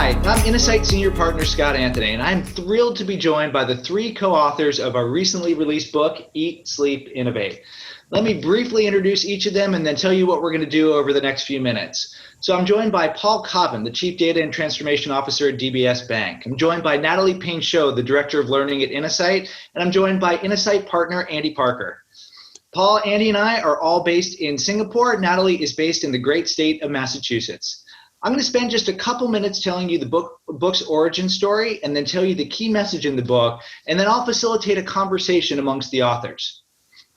Hi, I'm Innosight Senior Partner Scott Anthony, and I'm thrilled to be joined by the three co-authors of our recently released book, Eat, Sleep, Innovate. Let me briefly introduce each of them and then tell you what we're going to do over the next few minutes. So I'm joined by Paul Cobban, the Chief Data and Transformation Officer at DBS Bank. I'm joined by Natalie Painchaud, the Director of Learning at Innosight, and I'm joined by Innosight partner Andy Parker. Paul, Andy, and I are all based in Singapore. Natalie is based in the great state of Massachusetts. I'm going to spend just a couple minutes telling you the book's origin story and then tell you the key message in the book, and then I'll facilitate a conversation amongst the authors.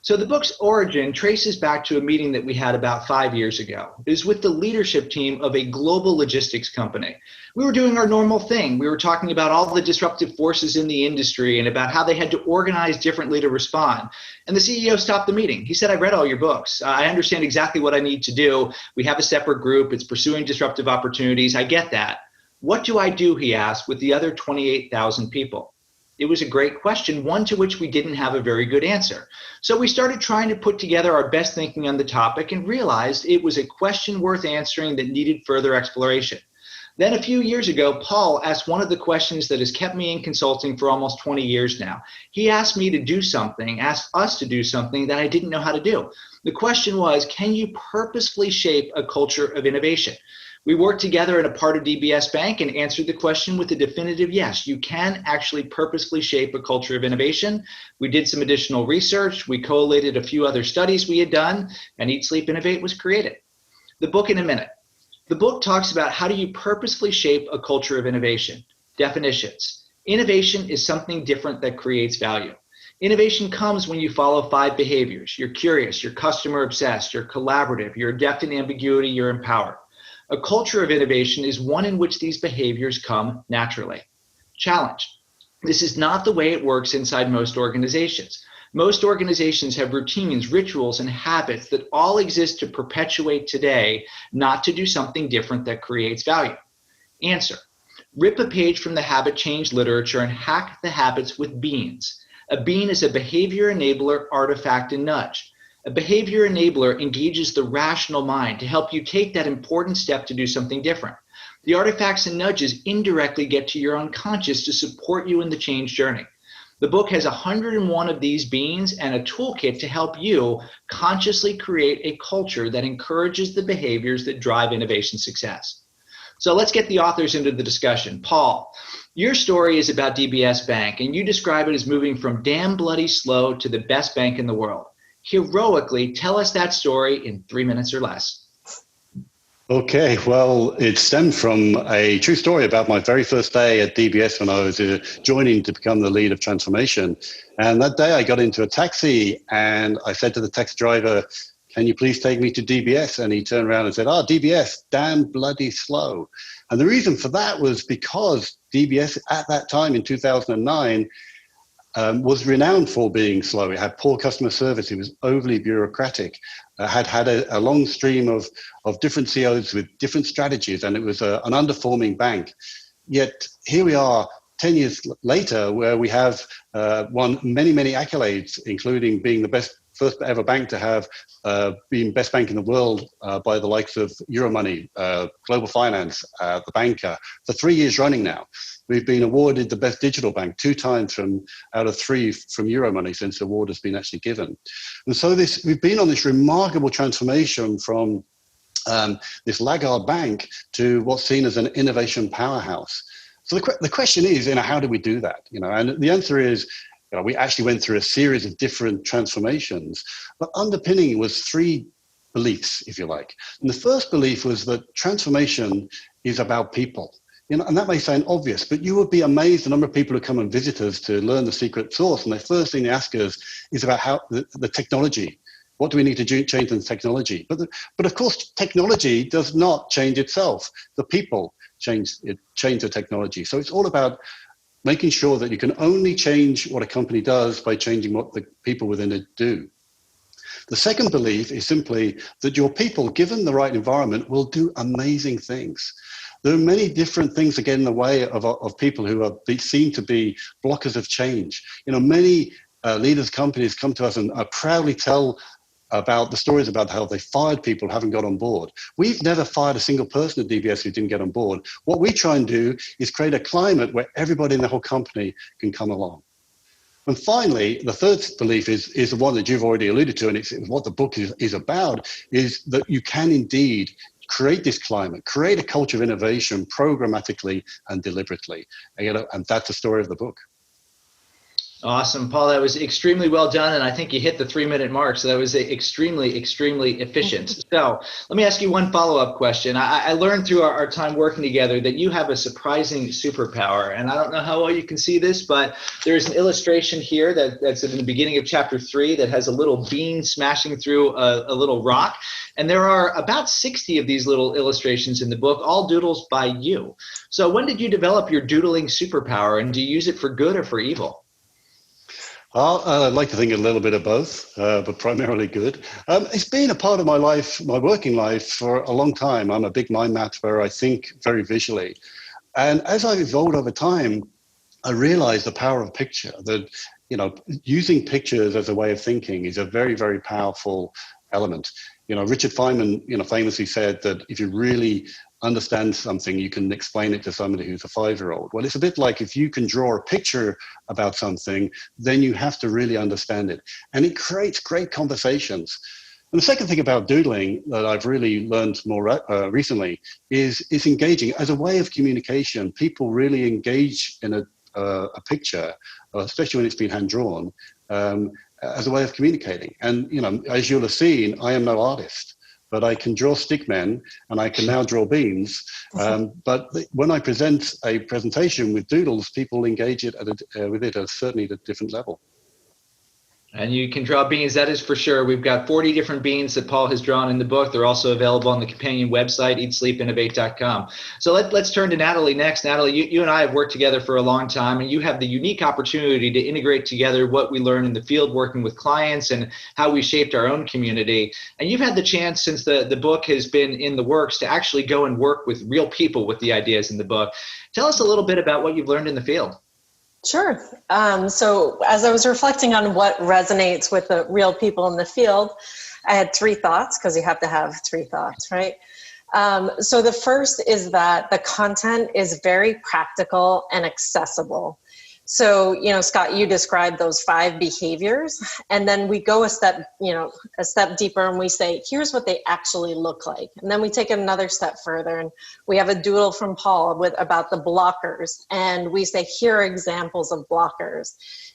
So the book's origin traces back to a meeting that we had about 5 years ago. It was with the leadership team of a global logistics company. We were doing our normal thing. We were talking about all the disruptive forces in the industry and about how they had to organize differently to respond. And the CEO stopped the meeting. He said, "I read all your books. I understand exactly what I need to do. We have a separate group. It's pursuing disruptive opportunities. I get that. What do I do," he asked, "with the other 28,000 people?" It was a great question, one to which we didn't have a very good answer. So we started trying to put together our best thinking on the topic and realized it was a question worth answering that needed further exploration. Then a few years ago, Paul asked one of the questions that has kept me in consulting for almost 20 years now. He asked me to do something, asked us to do something that I didn't know how to do. The question was, can you purposefully shape a culture of innovation? We worked together in a part of DBS Bank and answered the question with a definitive yes. You can actually purposefully shape a culture of innovation. We did some additional research. We collated a few other studies we had done, and Eat, Sleep, Innovate was created. The book in a minute. The book talks about how do you purposefully shape a culture of innovation. Definitions. Innovation is something different that creates value. Innovation comes when you follow 5 behaviors. You're curious, you're customer obsessed, you're collaborative, you're adept in ambiguity, you're empowered. A culture of innovation is one in which these behaviors come naturally. Challenge. This is not the way it works inside most organizations. Most organizations have routines, rituals, and habits that all exist to perpetuate today, not to do something different that creates value. Answer. Rip a page from the habit change literature and hack the habits with beans. A bean is a behavior enabler, artifact, and nudge. A behavior enabler engages the rational mind to help you take that important step to do something different. The artifacts and nudges indirectly get to your unconscious to support you in the change journey. The book has 101 of these beans and a toolkit to help you consciously create a culture that encourages the behaviors that drive innovation success. So let's get the authors into the discussion. Paul, your story is about DBS Bank, and you describe it as moving from damn bloody slow to the best bank in the world. Heroically tell us that story in 3 minutes or less. Okay, well, it stemmed from a true story about my very first day at DBS when I was joining to become the lead of transformation. And that day I got into a taxi and I said to the taxi driver, "Can you please take me to DBS?" And he turned around and said, "DBS, damn bloody slow." And the reason for that was because DBS at that time in 2009 was renowned for being slow. It had poor customer service. It was overly bureaucratic. Had a long stream of different CEOs with different strategies, and it was an underperforming bank. Yet here we are 10 years later, where we have won many, many accolades, including being the first ever bank to have been best bank in the world by the likes of Euromoney, Global Finance, The Banker, for 3 years running now. We've been awarded the best digital bank 2 times out of 3 from Euromoney since the award has been actually given. And so we've been on this remarkable transformation from this laggard bank to what's seen as an innovation powerhouse. So the question is, how do we do that? And the answer is, we actually went through a series of different transformations, but underpinning was 3 beliefs, if you like. And the first belief was that transformation is about people. And that may sound obvious, but you would be amazed the number of people who come and visit us to learn the secret sauce. And the first thing they ask us is about how the technology. What do we need to change in the technology? But of course, technology does not change itself. The people change the technology. So it's all about making sure that you can only change what a company does by changing what the people within it do. The second belief is simply that your people, given the right environment, will do amazing things. There are many different things that get in the way of people who are seen to be blockers of change. Many leaders, companies come to us and proudly tell about the stories about how they fired people who haven't got on board. We've never fired a single person at DBS who didn't get on board. What we try and do is create a climate where everybody in the whole company can come along. And finally, the third belief is the one that you've already alluded to, and it's what the book is about, is that you can indeed create this climate, create a culture of innovation programmatically and deliberately. And that's the story of the book. Awesome, Paul. That was extremely well done, and I think you hit the 3-minute mark, so that was extremely, extremely efficient. So let me ask you one follow-up question. I learned through our time working together that you have a surprising superpower, and I don't know how well you can see this, but there's an illustration here that's in the beginning of chapter 3 that has a little bean smashing through a little rock, and there are about 60 of these little illustrations in the book, all doodles by you. So when did you develop your doodling superpower, and do you use it for good or for evil? I'd like to think a little bit of both, but primarily good. It's been a part of my life, my working life, for a long time. I'm a big mind mapper. I think very visually. And as I've evolved over time, I realized the power of a picture, that, using pictures as a way of thinking is a very, very powerful element. Richard Feynman, famously said that if you really understand something, you can explain it to somebody who's a 5-year-old. Well, it's a bit like if you can draw a picture about something, then you have to really understand it. And it creates great conversations. And the second thing about doodling that I've really learned more recently is engaging as a way of communication. People really engage in a picture, especially when it's been hand-drawn, as a way of communicating. And, as you'll have seen, I am no artist, but I can draw stick men and I can now draw beans. But when I present a presentation with doodles, people engage with it certainly at a different level. And you can draw beans, that is for sure. We've got 40 different beans that Paul has drawn in the book. They're also available on the companion website, eatsleepinnovate.com. So let's turn to Natalie next. Natalie, you and I have worked together for a long time, and you have the unique opportunity to integrate together what we learn in the field working with clients and how we shaped our own community. And you've had the chance, since the book has been in the works, to actually go and work with real people with the ideas in the book. Tell us a little bit about what you've learned in the field. Sure. So as I was reflecting on what resonates with the real people in the field, I had 3 thoughts, because you have to have 3 thoughts, right? So the first is that the content is very practical and accessible. So, Scott, you described those 5 behaviors, and then we go a step deeper, and we say, here's what they actually look like. And then we take it another step further, and we have a doodle from Paul about the blockers, and we say, here are examples of blockers.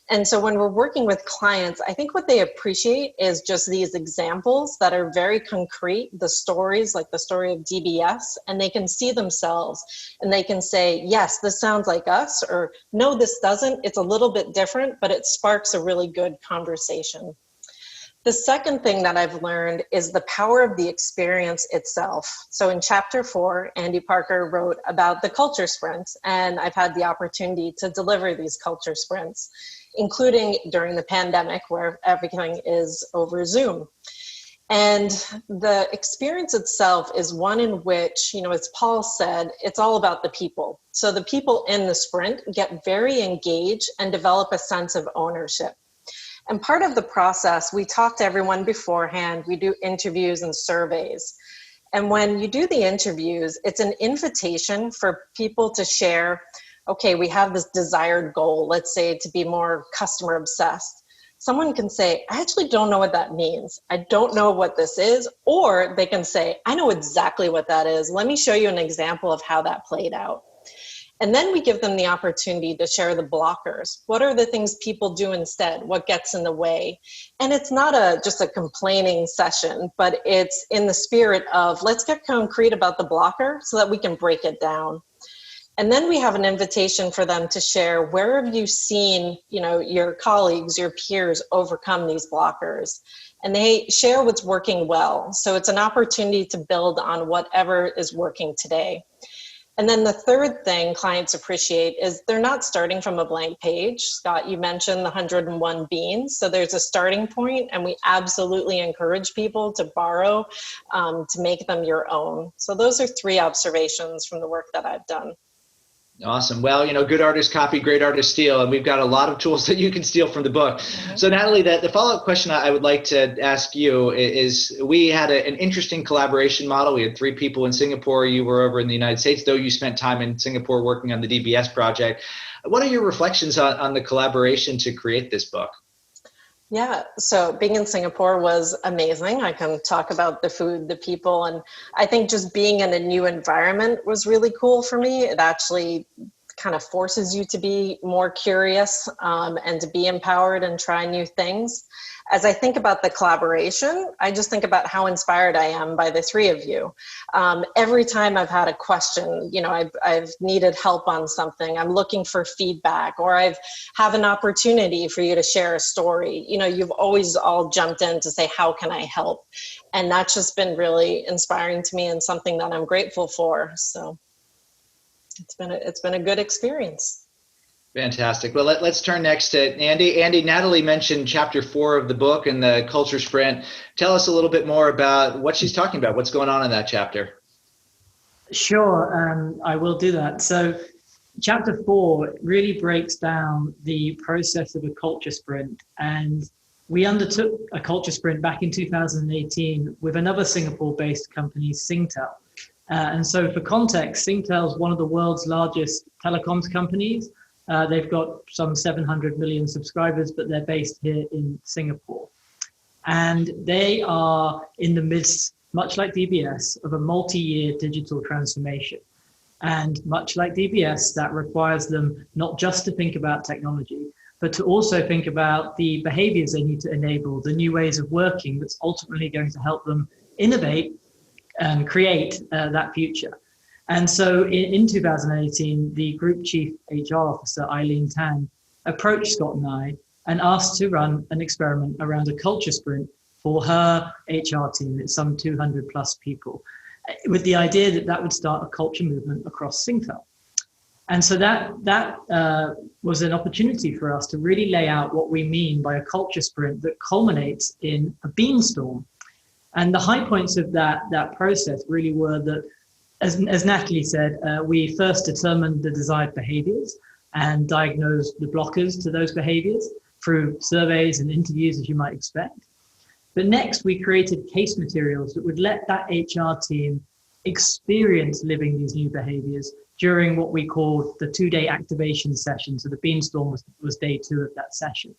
And so when we're working with clients, I think what they appreciate is just these examples that are very concrete, the stories, like the story of DBS, and they can see themselves and they can say, yes, this sounds like us, or no, this doesn't. It's a little bit different, but it sparks a really good conversation. The second thing that I've learned is the power of the experience itself. So in chapter 4, Andy Parker wrote about the culture sprints, and I've had the opportunity to deliver these culture sprints, including during the pandemic where everything is over Zoom. And the experience itself is one in which, as Paul said, it's all about the people. So the people in the sprint get very engaged and develop a sense of ownership. And part of the process, we talk to everyone beforehand, we do interviews and surveys. And when you do the interviews, it's an invitation for people to share, okay, we have this desired goal, let's say to be more customer obsessed. Someone can say, I actually don't know what that means. I don't know what this is. Or they can say, I know exactly what that is. Let me show you an example of how that played out. And then we give them the opportunity to share the blockers. What are the things people do instead? What gets in the way? And it's not just a complaining session, but it's in the spirit of, let's get concrete about the blocker so that we can break it down. And then we have an invitation for them to share, where have you seen, your colleagues, your peers overcome these blockers? And they share what's working well. So it's an opportunity to build on whatever is working today. And then the third thing clients appreciate is they're not starting from a blank page. Scott, you mentioned the 101 beans. So there's a starting point, and we absolutely encourage people to borrow, to make them your own. So those are 3 observations from the work that I've done. Awesome. Well, good artists copy, great artists steal, and we've got a lot of tools that you can steal from the book. So, Natalie, the follow-up question I would like to ask you is, we had an interesting collaboration model. We had 3 people in Singapore. You were over in the United States, though you spent time in Singapore working on the DBS project. What are your reflections on the collaboration to create this book? Yeah, so being in Singapore was amazing. I can talk about the food, the people, and I think just being in a new environment was really cool for me. It actually kind of forces you to be more curious and to be empowered and try new things. As I think about the collaboration, I just think about how inspired I am by the 3 of you. Every time I've had a question, I've needed help on something, I'm looking for feedback, or I've have an opportunity for you to share a story. You've always all jumped in to say, how can I help? And that's just been really inspiring to me and something that I'm grateful for. So it's been a good experience. Fantastic. Well, let's turn next to Andy. Andy, Natalie mentioned chapter 4 of the book and the culture sprint. Tell us a little bit more about what she's talking about. What's going on in that chapter? Sure, I will do that. So chapter 4 really breaks down the process of a culture sprint. And we undertook a culture sprint back in 2018 with another Singapore-based company, Singtel. And so for context, Singtel is one of the world's largest telecoms companies. They've got some 700 million subscribers, but they're based here in Singapore. And they are in the midst, much like DBS, of a multi-year digital transformation. And much like DBS, that requires them not just to think about technology, but to also think about the behaviors they need to enable, the new ways of working that's ultimately going to help them innovate and create that future. And so in 2018, the group chief HR officer, Eileen Tang, approached Scott and I and asked to run an experiment around a culture sprint for her HR team. It's some 200 plus people, with the idea that would start a culture movement across Singtel. And so that was an opportunity for us to really lay out what we mean by a culture sprint that culminates in a beanstorm. And the high points of that process really were that, as Natalie said, we first determined the desired behaviors and diagnosed the blockers to those behaviors through surveys and interviews, as you might expect. But next, we created case materials that would let that HR team experience living these new behaviors during what we called the 2-day activation session. So the beanstorm was day 2 of that session.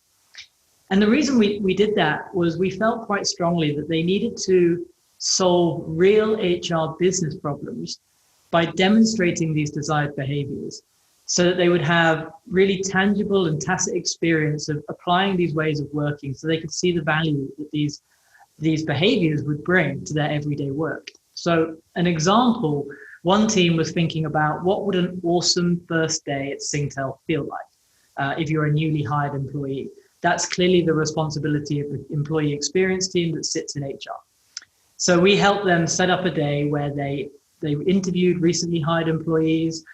And the reason we did that was we felt quite strongly that they needed to solve real HR business problems by demonstrating these desired behaviors so that they would have really tangible and tacit experience of applying these ways of working so they could see the value that these behaviors would bring to their everyday work. So an example, one team was thinking about what would an awesome first day at Singtel feel like if you're a newly hired employee. That's clearly the responsibility of the employee experience team that sits in HR. So we helped them set up a day where they interviewed recently hired employees,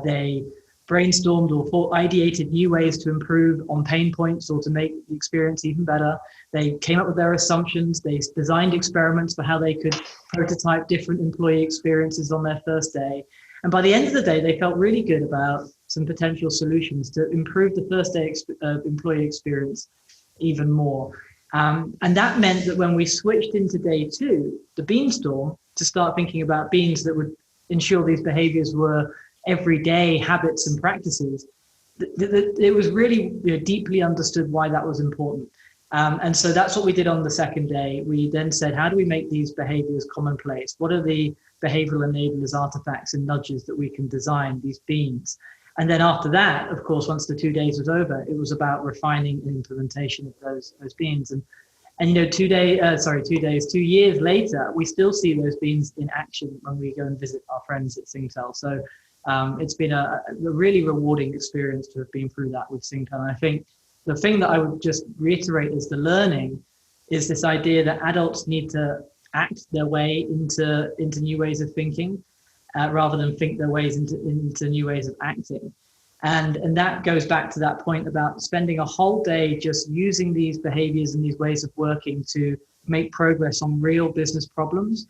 they brainstormed or ideated new ways to improve on pain points or to make the experience even better. They came up with their assumptions, they designed experiments for how they could prototype different employee experiences on their first day. And by the end of the day, they felt really good about some potential solutions to improve the first day employee experience even more. And that meant that when we switched into day 2, the beanstorm, to start thinking about beans that would ensure these behaviors were everyday habits and practices, it was really deeply understood why that was important. And so that's what we did on the second day. We then said, how do we make these behaviors commonplace? What are the behavioral enablers, artifacts, and nudges that we can design, these beans? And then after that, of course, once the 2 days was over, it was about refining and implementation of those beans. And 2 years later, we still see those beans in action when we go and visit our friends at Singtel. So it's been a really rewarding experience to have been through that with Singtel. And I think the thing that I would just reiterate as the learning is this idea that adults need to act their way into new ways of thinking rather than think their ways into new ways of acting. And that goes back to that point about spending a whole day just using these behaviors and these ways of working to make progress on real business problems.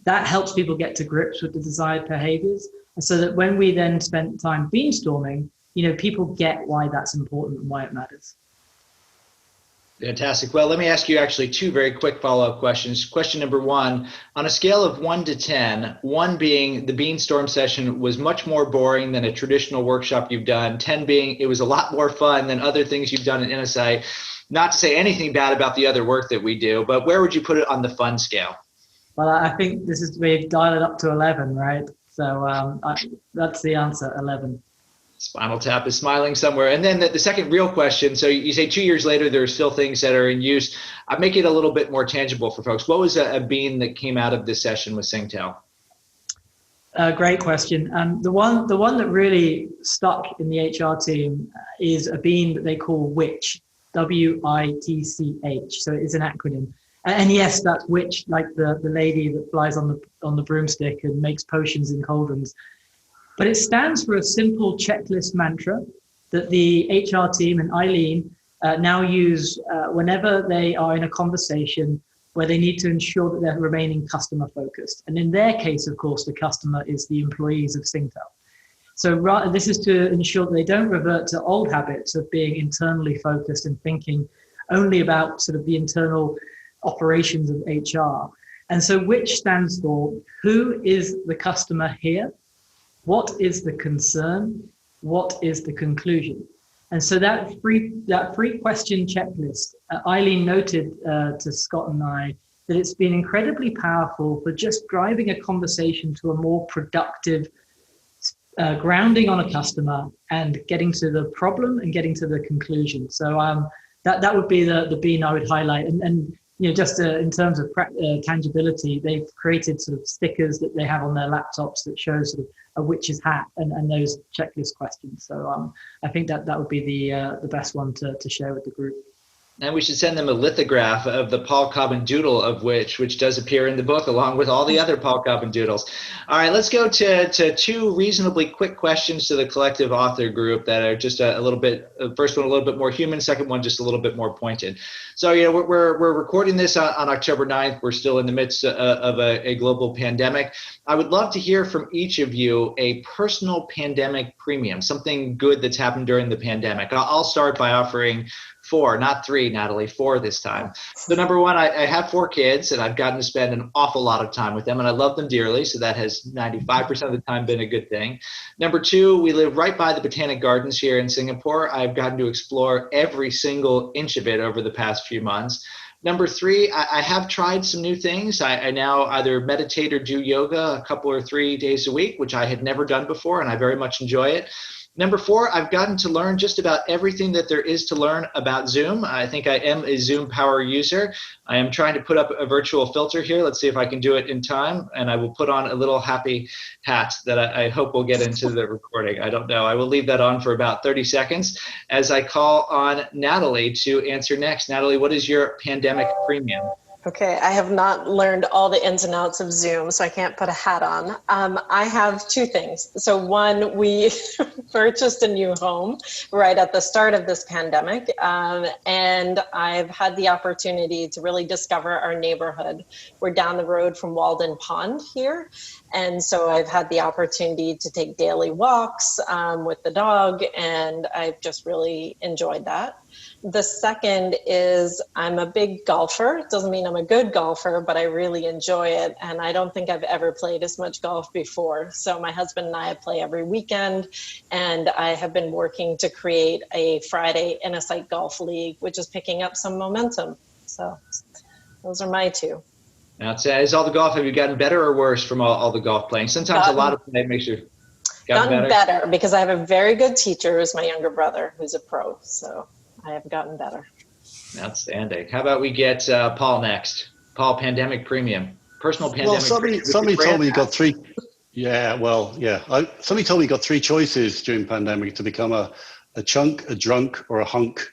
That helps people get to grips with the desired behaviors. And so that when we then spent time brainstorming, people get why that's important and why it matters. Fantastic. Well, let me ask you actually two very quick follow-up questions. Question number one, on a scale of 1 to 10, 1 being the Beanstorm session was much more boring than a traditional workshop you've done, 10 being it was a lot more fun than other things you've done at Innosight. Not to say anything bad about the other work that we do, but where would you put it on the fun scale? Well, I think we've dialed it up to 11, right? So that's the answer, 11. Spinal Tap is smiling somewhere. And then the second real question, so you say 2 years later, there are still things that are in use. I make it a little bit more tangible for folks. What was a bean that came out of this session with Singtel? Great question. The one that really stuck in the HR team is a bean that they call WITCH, WITCH. So it is an acronym. And yes, that's witch, like the lady that flies on the broomstick and makes potions in cauldrons. But it stands for a simple checklist mantra that the HR team and Eileen now use whenever they are in a conversation where they need to ensure that they're remaining customer focused. And in their case, of course, the customer is the employees of Singtel. So this is to ensure that they don't revert to old habits of being internally focused and thinking only about sort of the internal operations of HR. And so WHICH stands for who is the customer here? What is the concern? What is the conclusion? And so that free question checklist, Eileen noted to Scott and I that it's been incredibly powerful for just driving a conversation to a more productive grounding on a customer and getting to the problem and getting to the conclusion. So that would be the bean I would highlight. And just in terms of tangibility, they've created sort of stickers that they have on their laptops that show sort of a witch's hat and those checklist questions. So I think that would be the best one to share with the group. And we should send them a lithograph of the Paul Cobban doodle of which does appear in the book along with all the other Paul Cobban doodles. All right, let's go to two reasonably quick questions to the collective author group that are just a little bit, first one a little bit more human, second one just a little bit more pointed. So, we're recording this on October 9th. We're still in the midst of a global pandemic. I would love to hear from each of you a personal pandemic premium, something good that's happened during the pandemic. I'll start by offering 4, not 3, Natalie, 4 this time. So number one, I have 4 kids and I've gotten to spend an awful lot of time with them and I love them dearly. So that has 95% of the time been a good thing. Number 2, we live right by the Botanic Gardens here in Singapore. I've gotten to explore every single inch of it over the past few months. Number 3, I have tried some new things. I now either meditate or do yoga a couple or 3 days a week, which I had never done before and I very much enjoy it. Number 4, I've gotten to learn just about everything that there is to learn about Zoom. I think I am a Zoom power user. I am trying to put up a virtual filter here. Let's see if I can do it in time. And I will put on a little happy hat that I hope will get into the recording. I don't know. I will leave that on for about 30 seconds as I call on Natalie to answer next. Natalie, what is your pandemic premium? Okay, I have not learned all the ins and outs of Zoom, so I can't put a hat on. I have 2 things. So one, we purchased a new home right at the start of this pandemic, and I've had the opportunity to really discover our neighborhood. We're down the road from Walden Pond here, and so I've had the opportunity to take daily walks with the dog, and I've just really enjoyed that. The second is I'm a big golfer. It doesn't mean I'm a good golfer, but I really enjoy it. And I don't think I've ever played as much golf before. So my husband and I play every weekend, and I have been working to create a Friday Innosight Golf League, which is picking up some momentum. So those are my 2. Now, is all the golf, have you gotten better or worse from all the golf playing? Sometimes a lot of play makes you gotten better because I have a very good teacher who's my younger brother who's a pro. So I have gotten better. Outstanding. How about we get Paul next? Paul, pandemic premium, personal pandemic. Well, somebody told me you got 3. Yeah, well, yeah. Somebody told me you got 3 choices during pandemic to become a chunk, a drunk, or a hunk.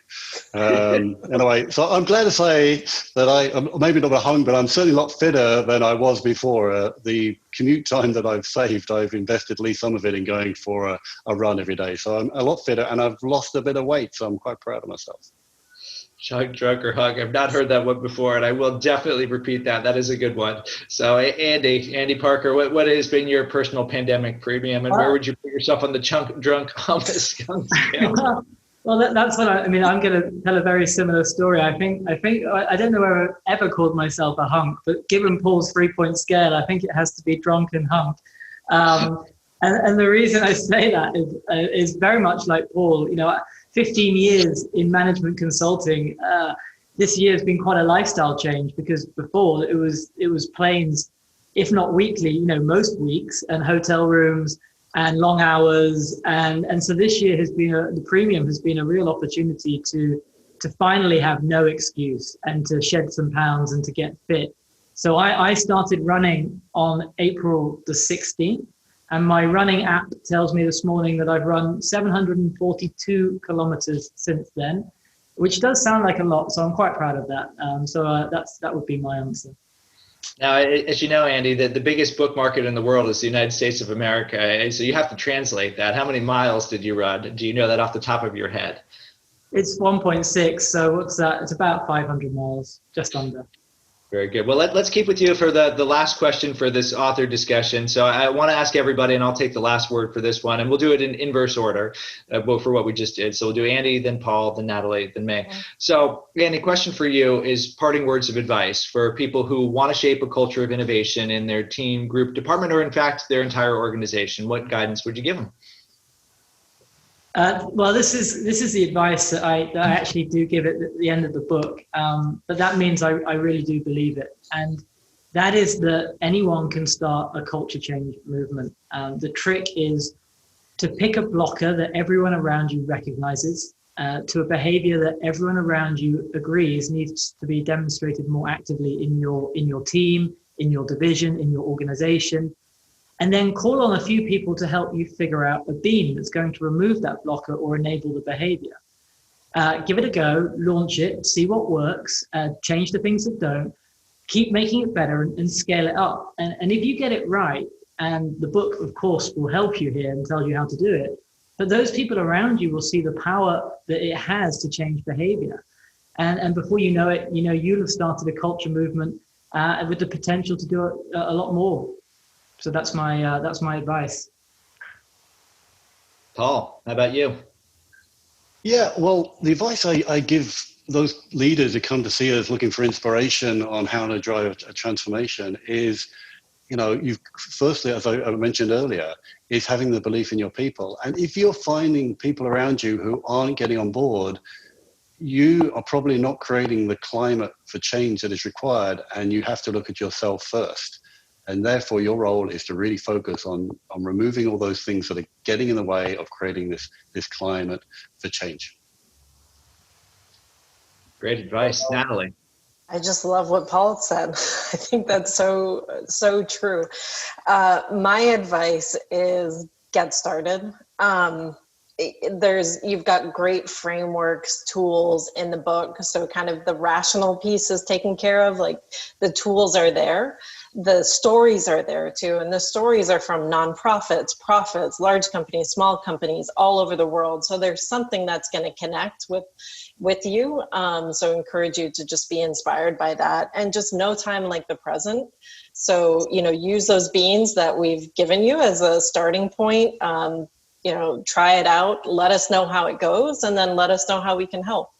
Anyway, so I'm glad to say that I'm maybe not a hunk, but I'm certainly a lot fitter than I was before. The commute time that I've saved, I've invested at least some of it in going for a run every day. So I'm a lot fitter and I've lost a bit of weight. So I'm quite proud of myself. Chug, drunk, or hug. I've not heard that one before, and I will definitely repeat that. That is a good one. So, Andy Parker, what has been your personal pandemic premium, and where would you put yourself on the chunk, drunk, hummus skunk scale? Well, that's what I mean. I'm going to tell a very similar story. I don't know whether I've ever called myself a hunk, but given Paul's 3-point scale, I think it has to be drunk and hunk. And the reason I say that is very much like Paul. 15 years in management consulting. This year has been quite a lifestyle change, because before it was planes, if not weekly, most weeks, and hotel rooms and long hours, and so this year has been the premium has been a real opportunity to finally have no excuse and to shed some pounds and to get fit. So I started running on April the 16th. And my running app tells me this morning that I've run 742 kilometers since then, which does sound like a lot. So I'm quite proud of that. That would be my answer. Now, as you know, Andy, the biggest book market in the world is the United States of America. So you have to translate that. How many miles did you run? Do you know that off the top of your head? It's 1.6. So what's that? It's about 500 miles, just under. Very good. Well, let's keep with you for the last question for this author discussion. So I want to ask everybody, and I'll take the last word for this one, and we'll do it in inverse order for what we just did. So we'll do Andy, then Paul, then Natalie, then me. Okay. So Andy, question for you is parting words of advice for people who want to shape a culture of innovation in their team, group, department, or in fact, their entire organization. What guidance would you give them? Well, this is the advice that I actually do give at the end of the book, but that means I really do believe it, and that is that anyone can start a culture change movement. The trick is to pick a blocker that everyone around you recognizes, to a behavior that everyone around you agrees needs to be demonstrated more actively in your team, in your division, in your organization. And then call on a few people to help you figure out a beam that's going to remove that blocker or enable the behavior. Give it a go, launch it, see what works, change the things that don't, keep making it better and scale it up. And if you get it right, and the book, of course, will help you here and tell you how to do it, but those people around you will see the power that it has to change behavior. And before you know it, you'll have started a culture movement with the potential to do a lot more. So that's my advice. Paul, how about you? Yeah, well, the advice I give those leaders who come to see us looking for inspiration on how to drive a transformation is, firstly, as I mentioned earlier, is having the belief in your people. And if you're finding people around you who aren't getting on board, you are probably not creating the climate for change that is required, and you have to look at yourself first. And therefore, your role is to really focus on removing all those things that are getting in the way of creating this climate for change. Great advice. Natalie. I just love what Paul said. I think that's so true. My advice is get started. You've got great frameworks, tools in the book. So kind of the rational piece is taken care of, like the tools are there. The stories are there too. And the stories are from nonprofits, profits, large companies, small companies all over the world. So there's something that's going to connect with you. So encourage you to just be inspired by that, and just no time like the present. So, use those beans that we've given you as a starting point. Try it out, let us know how it goes, and then let us know how we can help.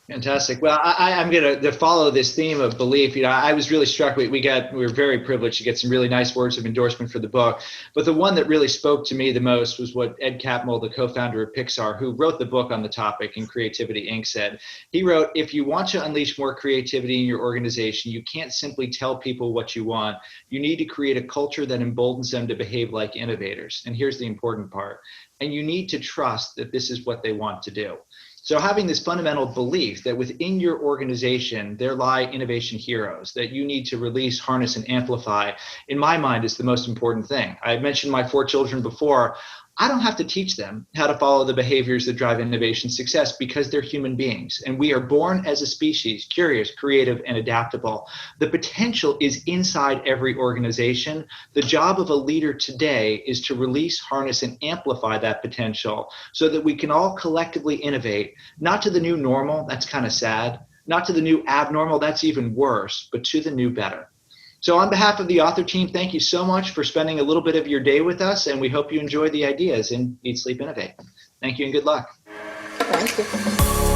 Fantastic. Well, I'm going to follow this theme of belief. I was really struck. We were very privileged to get some really nice words of endorsement for the book. But the one that really spoke to me the most was what Ed Catmull, the co-founder of Pixar, who wrote the book on the topic in Creativity Inc., said. He wrote, if you want to unleash more creativity in your organization, you can't simply tell people what you want. You need to create a culture that emboldens them to behave like innovators. And here's the important part. And you need to trust that this is what they want to do. So having this fundamental belief that within your organization, there lie innovation heroes that you need to release, harness, and amplify, in my mind, is the most important thing. I mentioned my 4 children before. I don't have to teach them how to follow the behaviors that drive innovation success because they're human beings. And we are born as a species, curious, creative, and adaptable. The potential is inside every organization. The job of a leader today is to release, harness, and amplify that potential so that we can all collectively innovate, not to the new normal, that's kind of sad, not to the new abnormal, that's even worse, but to the new better. So on behalf of the author team, thank you so much for spending a little bit of your day with us, and we hope you enjoy the ideas in Eat, Sleep, Innovate. Thank you and good luck. Thank you.